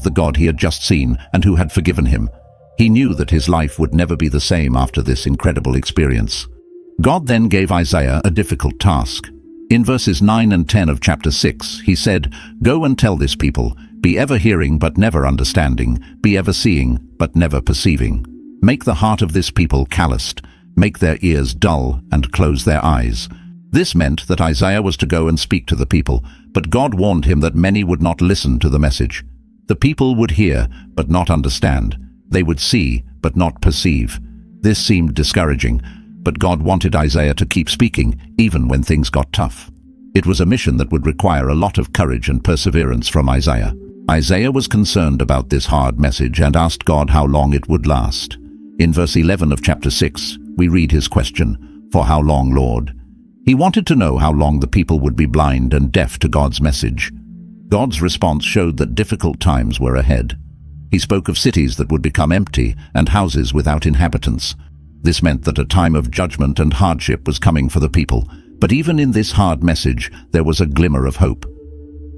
the God he had just seen and who had forgiven him. He knew that his life would never be the same after this incredible experience. God then gave Isaiah a difficult task. In verses 9 and 10 of chapter 6, he said, "Go and tell this people, be ever hearing but never understanding, be ever seeing but never perceiving. Make the heart of this people calloused, make their ears dull and close their eyes." This meant that Isaiah was to go and speak to the people, but God warned him that many would not listen to the message. The people would hear but not understand. They would see but not perceive. This seemed discouraging, but God wanted Isaiah to keep speaking even when things got tough. It was a mission that would require a lot of courage and perseverance from Isaiah. Isaiah was concerned about this hard message and asked God how long it would last. In verse 11 of chapter 6, we read his question, "For how long, Lord?" He wanted to know how long the people would be blind and deaf to God's message. God's response showed that difficult times were ahead. He spoke of cities that would become empty and houses without inhabitants. This meant that a time of judgment and hardship was coming for the people, but even in this hard message, there was a glimmer of hope.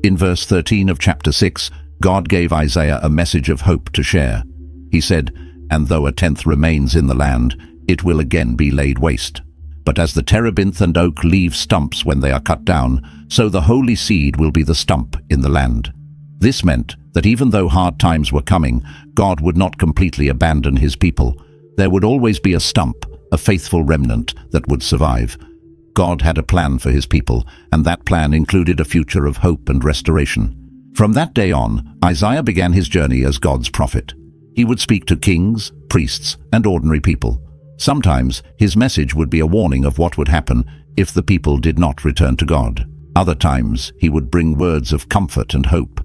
In verse 13 of chapter 6, God gave Isaiah a message of hope to share. He said, "And though a tenth remains in the land, it will again be laid waste. But as the terebinth and oak leave stumps when they are cut down, so the holy seed will be the stump in the land." This meant that even though hard times were coming, God would not completely abandon his people. There would always be a stump, a faithful remnant that would survive. God had a plan for his people, and that plan included a future of hope and restoration. From that day on, Isaiah began his journey as God's prophet. He would speak to kings, priests, and ordinary people. Sometimes his message would be a warning of what would happen if the people did not return to God. Other times he would bring words of comfort and hope.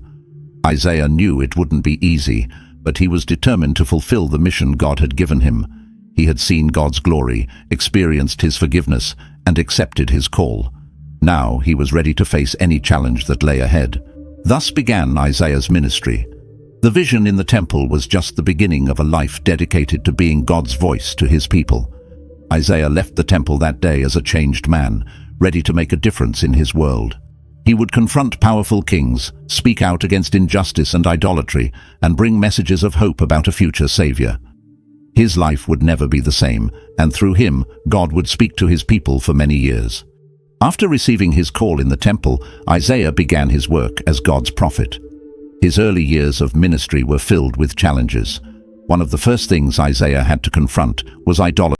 Isaiah knew it wouldn't be easy, but he was determined to fulfill the mission God had given him. He had seen God's glory, experienced his forgiveness, and accepted his call. Now he was ready to face any challenge that lay ahead. Thus began Isaiah's ministry. The vision in the temple was just the beginning of a life dedicated to being God's voice to his people. Isaiah left the temple that day as a changed man, ready to make a difference in his world. He would confront powerful kings, speak out against injustice and idolatry, and bring messages of hope about a future savior. His life would never be the same, and through him, God would speak to his people for many years. After receiving his call in the temple, Isaiah began his work as God's prophet. His early years of ministry were filled with challenges. One of the first things Isaiah had to confront was idolatry.